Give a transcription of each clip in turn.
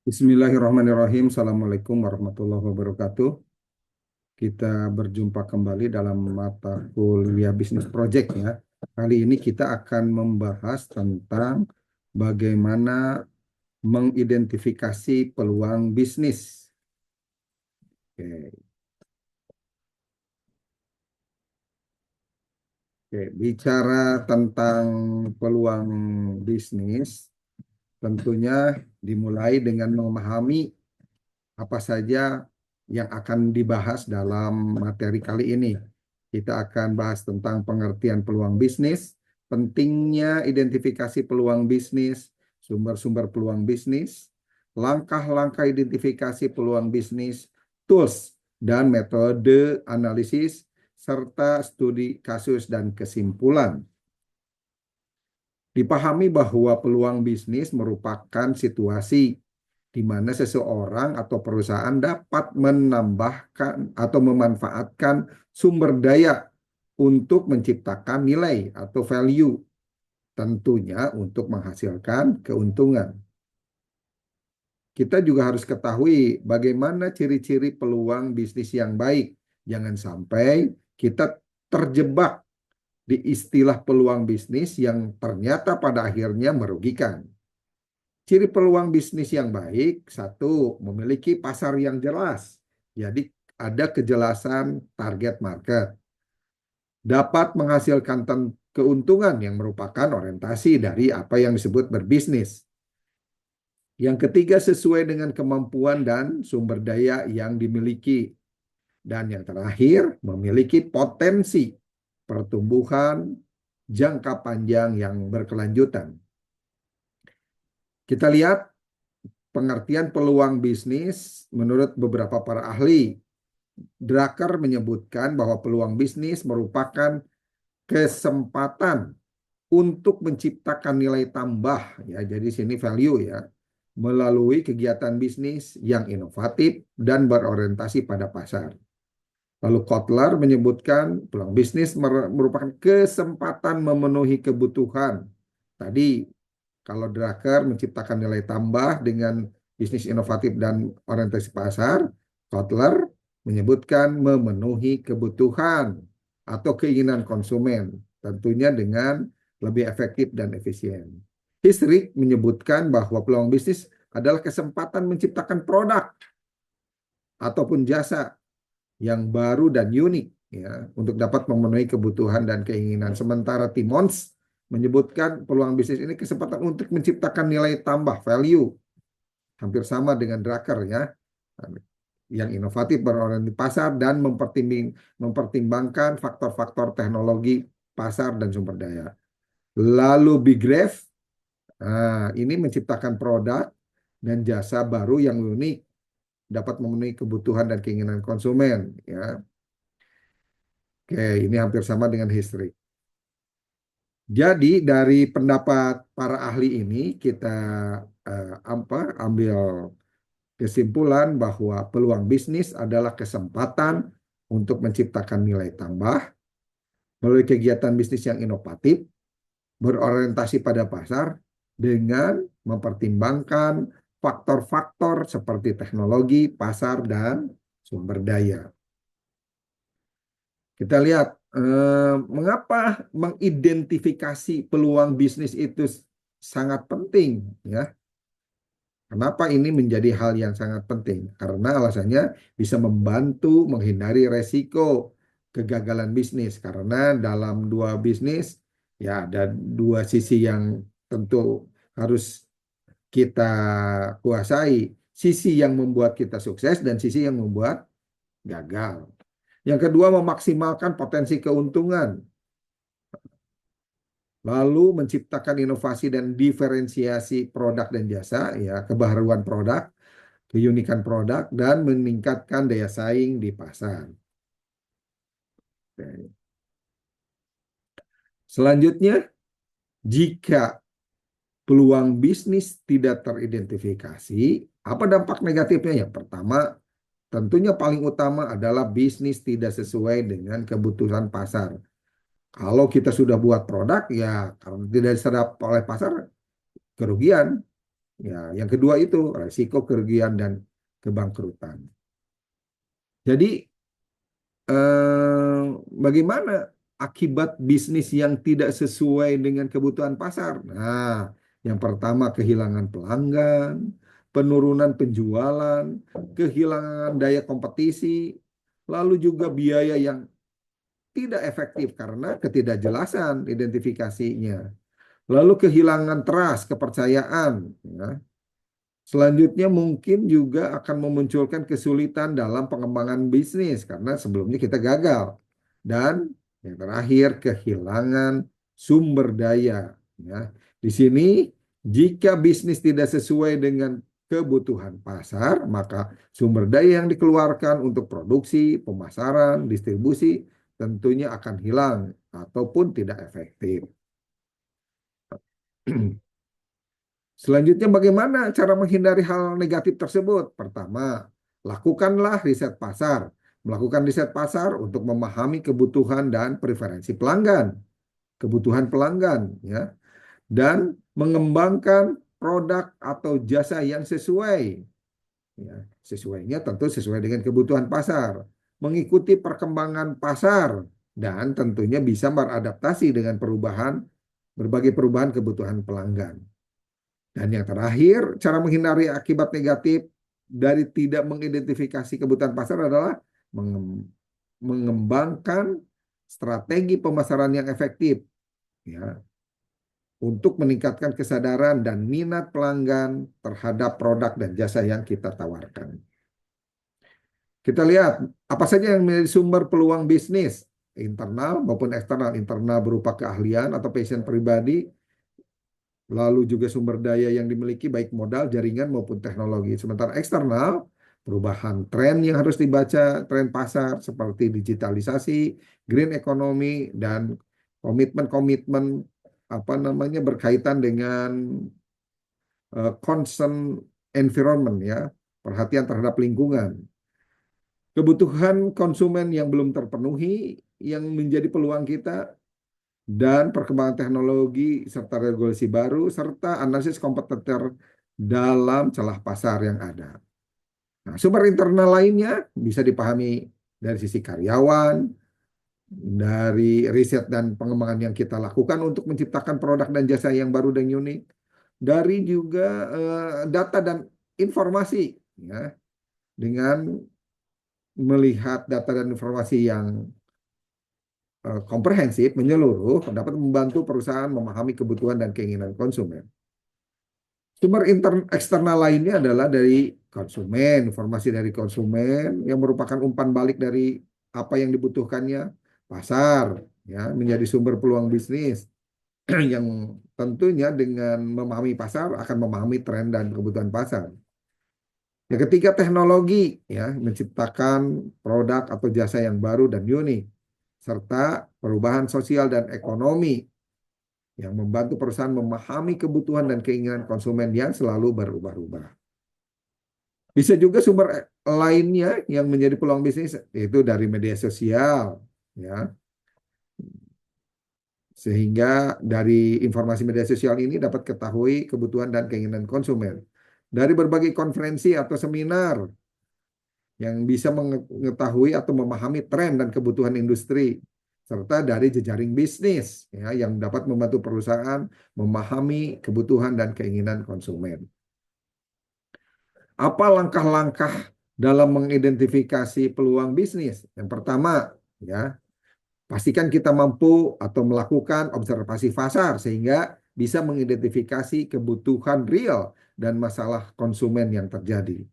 Bismillahirrahmanirrahim. Assalamualaikum warahmatullahi wabarakatuh. Kita berjumpa kembali dalam mata kuliah bisnis project ya. Kali ini kita akan membahas tentang bagaimana mengidentifikasi peluang bisnis. Oke. Oke. Bicara tentang peluang bisnis, tentunya dimulai dengan memahami apa saja yang akan dibahas dalam materi kali ini. Kita akan bahas tentang pengertian peluang bisnis, pentingnya identifikasi peluang bisnis, sumber-sumber peluang bisnis, langkah-langkah identifikasi peluang bisnis, tools dan metode analisis, serta studi kasus dan kesimpulan. Dipahami bahwa peluang bisnis merupakan situasi di mana seseorang atau perusahaan dapat menambahkan atau memanfaatkan sumber daya untuk menciptakan nilai atau value, tentunya untuk menghasilkan keuntungan. Kita juga harus ketahui bagaimana ciri-ciri peluang bisnis yang baik. Jangan sampai kita terjebak di istilah peluang bisnis yang ternyata pada akhirnya merugikan. Ciri peluang bisnis yang baik, satu, memiliki pasar yang jelas. Jadi ada kejelasan target market. Dapat menghasilkan keuntungan yang merupakan orientasi dari apa yang disebut berbisnis. Yang ketiga, sesuai dengan kemampuan dan sumber daya yang dimiliki. Dan yang terakhir, memiliki potensi pertumbuhan jangka panjang yang berkelanjutan. Kita lihat pengertian peluang bisnis menurut beberapa para ahli. Drucker menyebutkan bahwa peluang bisnis merupakan kesempatan untuk menciptakan nilai tambah ya, jadi sini value ya, melalui kegiatan bisnis yang inovatif dan berorientasi pada pasar. Lalu Kotler menyebutkan peluang bisnis merupakan kesempatan memenuhi kebutuhan. Tadi kalau Drucker menciptakan nilai tambah dengan bisnis inovatif dan orientasi pasar, Kotler menyebutkan memenuhi kebutuhan atau keinginan konsumen, tentunya dengan lebih efektif dan efisien. Hisrich menyebutkan bahwa peluang bisnis adalah kesempatan menciptakan produk ataupun jasa yang baru dan unik ya untuk dapat memenuhi kebutuhan dan keinginan. Sementara Timmons menyebutkan peluang bisnis ini kesempatan untuk menciptakan nilai tambah value, hampir sama dengan Drucker ya, yang inovatif berorientasi pasar dan mempertimbangkan faktor-faktor teknologi pasar dan sumber daya. Lalu Big Graph, ini menciptakan produk dan jasa baru yang unik, dapat memenuhi kebutuhan dan keinginan konsumen ya. Oke, ini hampir sama dengan history. Jadi dari pendapat para ahli ini kita ambil kesimpulan bahwa peluang bisnis adalah kesempatan untuk menciptakan nilai tambah melalui kegiatan bisnis yang inovatif, berorientasi pada pasar dengan mempertimbangkan faktor-faktor seperti teknologi, pasar, dan sumber daya. Kita lihat mengapa mengidentifikasi peluang bisnis itu sangat penting ya. Kenapa ini menjadi hal yang sangat penting? Karena alasannya bisa membantu menghindari resiko kegagalan bisnis. Karena dalam dua bisnis ya ada dua sisi yang tentu harus kita kuasai. Sisi yang membuat kita sukses dan sisi yang membuat gagal. Yang kedua, memaksimalkan potensi keuntungan. Lalu menciptakan inovasi dan diferensiasi produk dan jasa, ya, kebaharuan produk, keunikan produk, dan meningkatkan daya saing di pasar. Oke. Selanjutnya, jika peluang bisnis tidak teridentifikasi, apa dampak negatifnya? Yang pertama, tentunya paling utama adalah bisnis tidak sesuai dengan kebutuhan pasar. Kalau kita sudah buat produk, ya karena tidak diserap oleh pasar, kerugian. Ya, yang kedua itu resiko kerugian dan kebangkrutan. Jadi bagaimana akibat bisnis yang tidak sesuai dengan kebutuhan pasar? Nah, yang pertama kehilangan pelanggan, penurunan penjualan, kehilangan daya kompetisi, lalu juga biaya yang tidak efektif karena ketidakjelasan identifikasinya. Lalu kehilangan trust, kepercayaan. Ya. Selanjutnya mungkin juga akan memunculkan kesulitan dalam pengembangan bisnis karena sebelumnya kita gagal. Dan yang terakhir kehilangan sumber daya. Ya. Di sini jika bisnis tidak sesuai dengan kebutuhan pasar, maka sumber daya yang dikeluarkan untuk produksi, pemasaran, distribusi tentunya akan hilang ataupun tidak efektif. Selanjutnya, bagaimana cara menghindari hal negatif tersebut? Pertama, lakukanlah riset pasar. Melakukan riset pasar untuk memahami kebutuhan dan preferensi pelanggan, kebutuhan pelanggan, ya, dan mengembangkan produk atau jasa yang sesuai. Ya, sesuainya tentu sesuai dengan kebutuhan pasar, mengikuti perkembangan pasar, dan tentunya bisa beradaptasi dengan berbagai perubahan kebutuhan pelanggan. Dan yang terakhir, cara menghindari akibat negatif dari tidak mengidentifikasi kebutuhan pasar adalah mengembangkan strategi pemasaran yang efektif, ya, untuk meningkatkan kesadaran dan minat pelanggan terhadap produk dan jasa yang kita tawarkan. Kita lihat apa saja yang menjadi sumber peluang bisnis, internal maupun eksternal. Internal berupa keahlian atau passion pribadi, lalu juga sumber daya yang dimiliki baik modal, jaringan maupun teknologi. Sementara eksternal, perubahan tren yang harus dibaca, tren pasar seperti digitalisasi, green economy, dan komitmen-komitmen berkaitan dengan concern environment, ya, perhatian terhadap lingkungan. Kebutuhan konsumen yang belum terpenuhi yang menjadi peluang kita, dan perkembangan teknologi serta regulasi baru, serta analisis kompetitor dalam celah pasar yang ada. Nah, sumber internal lainnya bisa dipahami dari sisi karyawan, dari riset dan pengembangan yang kita lakukan untuk menciptakan produk dan jasa yang baru dan unik, dari juga data dan informasi, ya, dengan melihat data dan informasi yang komprehensif, menyeluruh, dapat membantu perusahaan memahami kebutuhan dan keinginan konsumen. Sumber eksternal lainnya adalah dari konsumen, informasi dari konsumen yang merupakan umpan balik dari apa yang dibutuhkannya pasar, ya, menjadi sumber peluang bisnis yang tentunya dengan memahami pasar akan memahami tren dan kebutuhan pasar. Yang ketiga, teknologi, ya, menciptakan produk atau jasa yang baru dan unik, serta perubahan sosial dan ekonomi yang membantu perusahaan memahami kebutuhan dan keinginan konsumen yang selalu berubah-ubah. Bisa juga sumber lainnya yang menjadi peluang bisnis yaitu dari media sosial, ya. Sehingga dari informasi media sosial ini dapat ketahui kebutuhan dan keinginan konsumen. Dari berbagai konferensi atau seminar yang bisa mengetahui atau memahami tren dan kebutuhan industri, serta dari jejaring bisnis, ya, yang dapat membantu perusahaan memahami kebutuhan dan keinginan konsumen. Apa langkah-langkah dalam mengidentifikasi peluang bisnis? Yang pertama, ya, pastikan kita mampu atau melakukan observasi pasar sehingga bisa mengidentifikasi kebutuhan real dan masalah konsumen yang terjadi.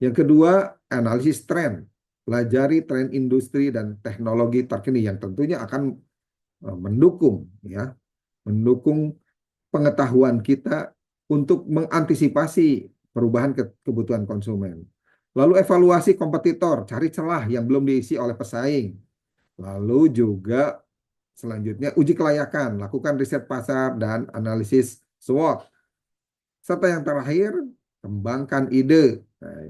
Yang kedua, analisis tren. Pelajari tren industri dan teknologi terkini yang tentunya akan mendukung, ya, mendukung pengetahuan kita untuk mengantisipasi perubahan kebutuhan konsumen. Lalu evaluasi kompetitor, cari celah yang belum diisi oleh pesaing. Lalu juga selanjutnya uji kelayakan, lakukan riset pasar dan analisis SWOT. Serta yang terakhir, kembangkan ide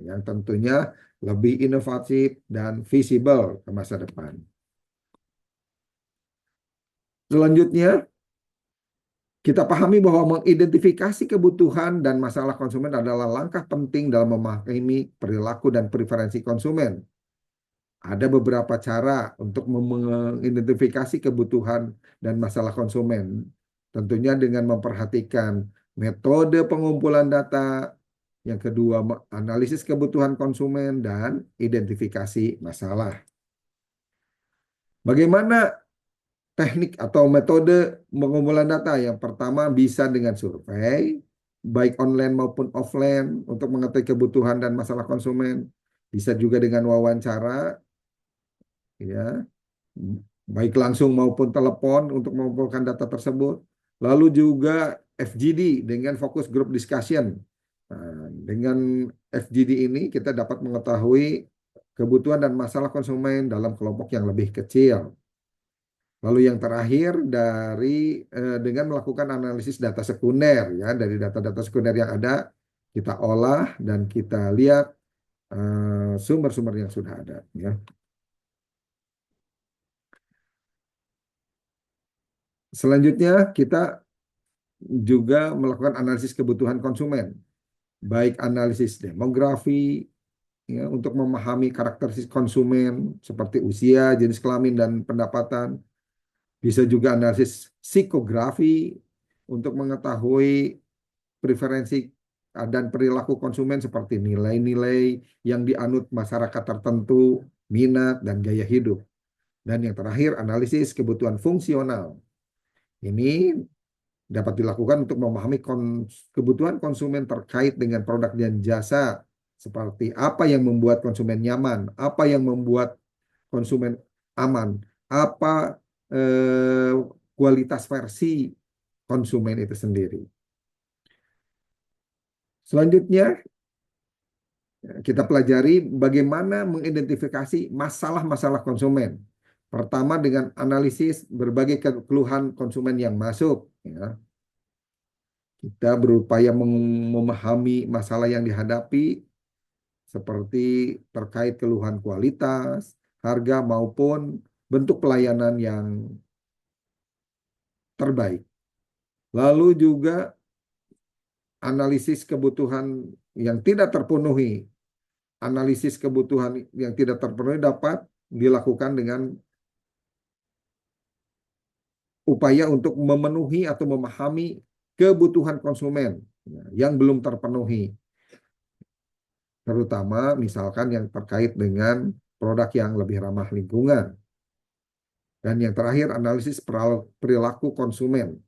yang tentunya lebih inovatif dan visible ke masa depan. Selanjutnya, Kita pahami bahwa mengidentifikasi kebutuhan dan masalah konsumen adalah langkah penting dalam memahami perilaku dan preferensi konsumen. Ada beberapa cara untuk mengidentifikasi kebutuhan dan masalah konsumen. Tentunya dengan memperhatikan metode pengumpulan data, yang kedua analisis kebutuhan konsumen, dan identifikasi masalah. Bagaimana teknik atau metode pengumpulan data? Yang pertama bisa dengan survei, baik online maupun offline, untuk mengetahui kebutuhan dan masalah konsumen. Bisa juga dengan wawancara, ya, baik langsung maupun telepon untuk mengumpulkan data tersebut. Lalu juga FGD dengan focus group discussion. Nah, dengan FGD ini kita dapat mengetahui kebutuhan dan masalah konsumen dalam kelompok yang lebih kecil. Lalu yang terakhir dengan melakukan analisis data sekunder, ya, dari data-data sekunder yang ada kita olah dan kita lihat sumber-sumber yang sudah ada, ya. Selanjutnya kita juga melakukan analisis kebutuhan konsumen, baik analisis demografi, ya, untuk memahami karakteristik konsumen seperti usia, jenis kelamin, dan pendapatan. Bisa juga analisis psikografi untuk mengetahui preferensi dan perilaku konsumen seperti nilai-nilai yang dianut masyarakat tertentu, minat, dan gaya hidup. Dan yang terakhir, analisis kebutuhan fungsional. Ini dapat dilakukan untuk memahami kebutuhan konsumen terkait dengan produk dan jasa, seperti apa yang membuat konsumen nyaman, apa yang membuat konsumen aman, apa kualitas versi konsumen itu sendiri. Selanjutnya, kita pelajari bagaimana mengidentifikasi masalah-masalah konsumen. Pertama, dengan analisis berbagai keluhan konsumen yang masuk, ya. Kita berupaya memahami masalah yang dihadapi, seperti terkait keluhan kualitas, harga, maupun bentuk pelayanan yang terbaik. Lalu juga analisis kebutuhan yang tidak terpenuhi. Analisis kebutuhan yang tidak terpenuhi dapat dilakukan dengan upaya untuk memenuhi atau memahami kebutuhan konsumen, ya, yang belum terpenuhi. Terutama misalkan yang terkait dengan produk yang lebih ramah lingkungan. Dan yang terakhir, analisis perilaku konsumen.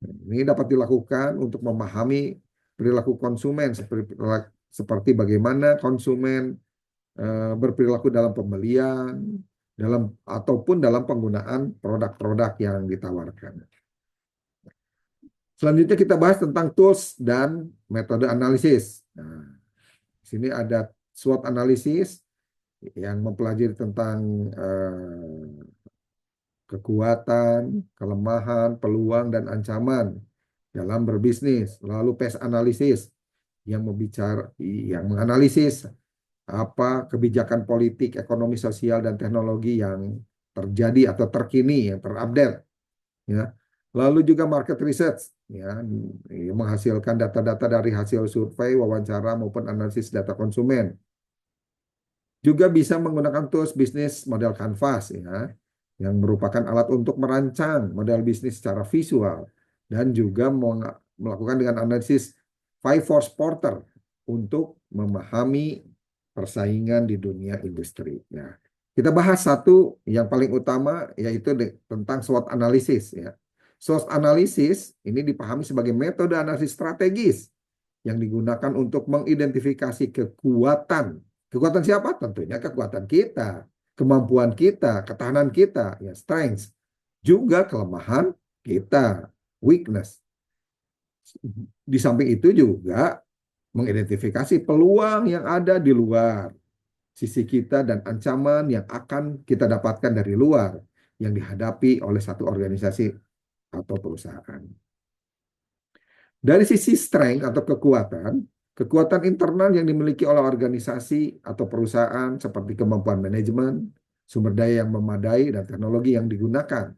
Ini dapat dilakukan untuk memahami perilaku konsumen, seperti bagaimana konsumen berperilaku dalam pembelian, ataupun dalam penggunaan produk-produk yang ditawarkan. Selanjutnya kita bahas tentang tools dan metode analisis. Nah, di sini ada SWOT analisis yang mempelajari tentang kekuatan, kelemahan, peluang, dan ancaman dalam berbisnis. Lalu PES analisis yang menganalisis apa kebijakan politik, ekonomi, sosial, dan teknologi yang terjadi atau terkini, yang terupdate, ya. Lalu juga market research, ya, menghasilkan data-data dari hasil survei, wawancara, maupun analisis data konsumen. Juga bisa menggunakan tools bisnis model Canvas, ya, yang merupakan alat untuk merancang model bisnis secara visual, dan juga melakukan dengan analisis Five Force Porter untuk memahami persaingan di dunia industri. Ya. Kita bahas satu yang paling utama, yaitu tentang SWOT analisis. Ya. SWOT analisis ini dipahami sebagai metode analisis strategis yang digunakan untuk mengidentifikasi kekuatan. Kekuatan siapa? Tentunya kekuatan kita, kemampuan kita, ketahanan kita, ya, strength. Juga kelemahan kita, weakness. Di samping itu juga mengidentifikasi peluang yang ada di luar sisi kita dan ancaman yang akan kita dapatkan dari luar yang dihadapi oleh satu organisasi atau perusahaan. Dari sisi strength atau kekuatan internal yang dimiliki oleh organisasi atau perusahaan seperti kemampuan manajemen, sumber daya yang memadai, dan teknologi yang digunakan.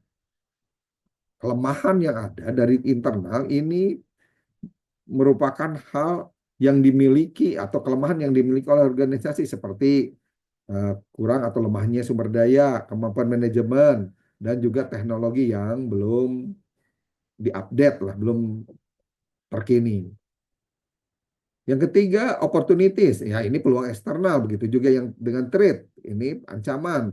kelemahan yang ada dari internal ini merupakan hal yang dimiliki atau kelemahan yang dimiliki oleh organisasi seperti kurang atau lemahnya sumber daya, kemampuan manajemen, dan juga teknologi yang belum diupdate lah, belum terkini. Yang ketiga, opportunities. Ya, ini peluang eksternal, begitu juga yang dengan trade. Ini ancaman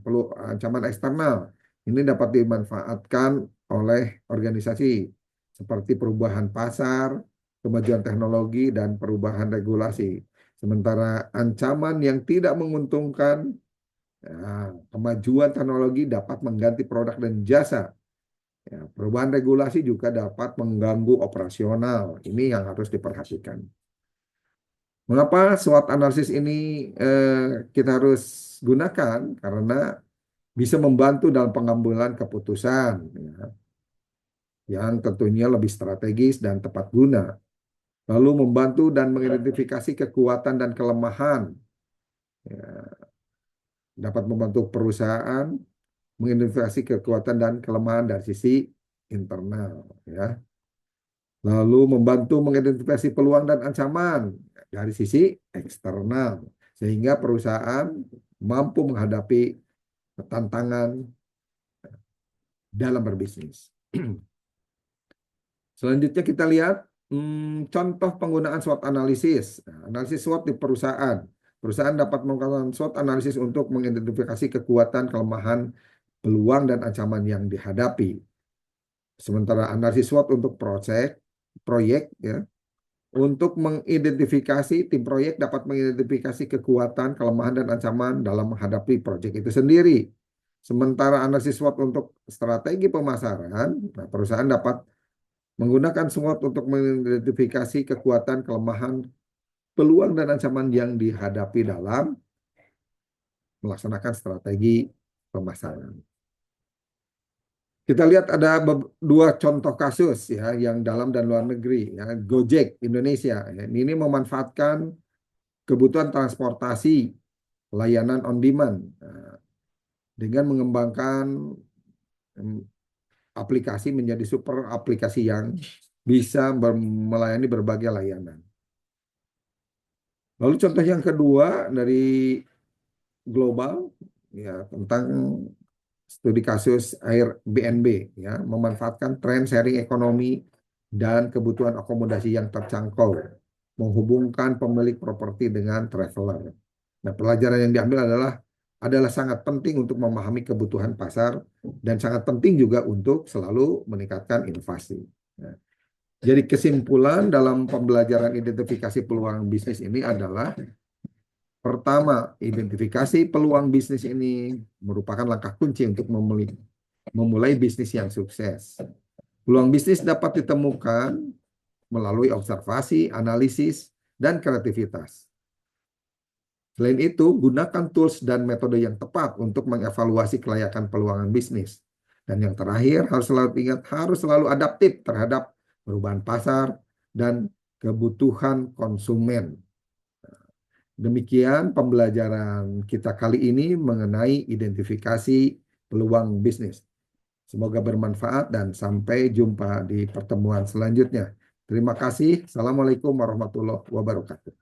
eksternal. Ini dapat dimanfaatkan oleh organisasi seperti perubahan pasar, kemajuan teknologi, dan perubahan regulasi. Sementara ancaman yang tidak menguntungkan, ya, kemajuan teknologi dapat mengganti produk dan jasa. Ya, perubahan regulasi juga dapat mengganggu operasional. Ini yang harus diperhatikan. Mengapa SWOT analisis ini kita harus gunakan? Karena bisa membantu dalam pengambilan keputusan, ya, yang tentunya lebih strategis dan tepat guna. Lalu membantu dan mengidentifikasi kekuatan dan kelemahan. Ya, dapat membantu perusahaan mengidentifikasi kekuatan dan kelemahan dari sisi internal. Ya. Lalu membantu mengidentifikasi peluang dan ancaman dari sisi eksternal. Sehingga perusahaan mampu menghadapi tantangan dalam berbisnis. Selanjutnya kita lihat contoh penggunaan SWOT analisis. Analisis SWOT di perusahaan. Perusahaan dapat melakukan SWOT analisis untuk mengidentifikasi kekuatan, kelemahan, peluang, dan ancaman yang dihadapi. Sementara analisis SWOT untuk proyek, ya, untuk mengidentifikasi, tim proyek dapat mengidentifikasi kekuatan, kelemahan, dan ancaman dalam menghadapi proyek itu sendiri. Sementara analisis SWOT untuk strategi pemasaran, nah, perusahaan dapat menggunakan SWOT untuk mengidentifikasi kekuatan, kelemahan, peluang, dan ancaman yang dihadapi dalam melaksanakan strategi pemasaran. Kita lihat ada dua contoh kasus ya yang dalam dan luar negeri ya. Gojek Indonesia ya. Ini memanfaatkan kebutuhan transportasi layanan on demand dengan mengembangkan aplikasi menjadi super aplikasi yang bisa melayani berbagai layanan. Lalu contoh yang kedua dari global ya tentang studi kasus Airbnb ya memanfaatkan tren sharing ekonomi dan kebutuhan akomodasi yang terjangkau menghubungkan pemilik properti dengan traveler. Nah, pelajaran yang diambil adalah sangat penting untuk memahami kebutuhan pasar dan sangat penting juga untuk selalu meningkatkan inovasi. Nah, jadi kesimpulan dalam pembelajaran identifikasi peluang bisnis ini adalah pertama, identifikasi peluang bisnis ini merupakan langkah kunci untuk memulai bisnis yang sukses. Peluang bisnis dapat ditemukan melalui observasi, analisis, dan kreativitas. Selain itu, gunakan tools dan metode yang tepat untuk mengevaluasi kelayakan peluang bisnis. Dan yang terakhir, harus selalu adaptif terhadap perubahan pasar dan kebutuhan konsumen. Demikian pembelajaran kita kali ini mengenai identifikasi peluang bisnis. Semoga bermanfaat dan sampai jumpa di pertemuan selanjutnya. Terima kasih. Assalamualaikum warahmatullahi wabarakatuh.